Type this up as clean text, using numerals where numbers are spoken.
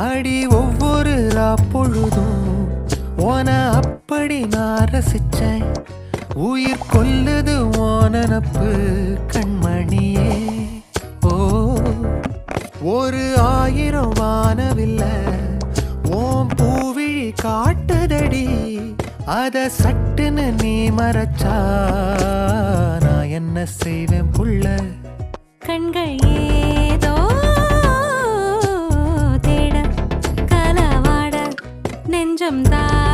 அடி ஒவ்வொரு பொழுதும் ஓன அப்படி நான் ரசிச்சேன். உயிர் கொல்லுது ஓனப்பு கண்மணியே. ஓ ஒரு 1000 வானவில்ல ஓம் பூவிழி காட்டுதடி. அத சட்டுன்னு நீ மறைச்சா நான் என்ன செய்வேன் புள்ள. கண்கள் ஏதோ தேட கலவாட நெஞ்சம் தான்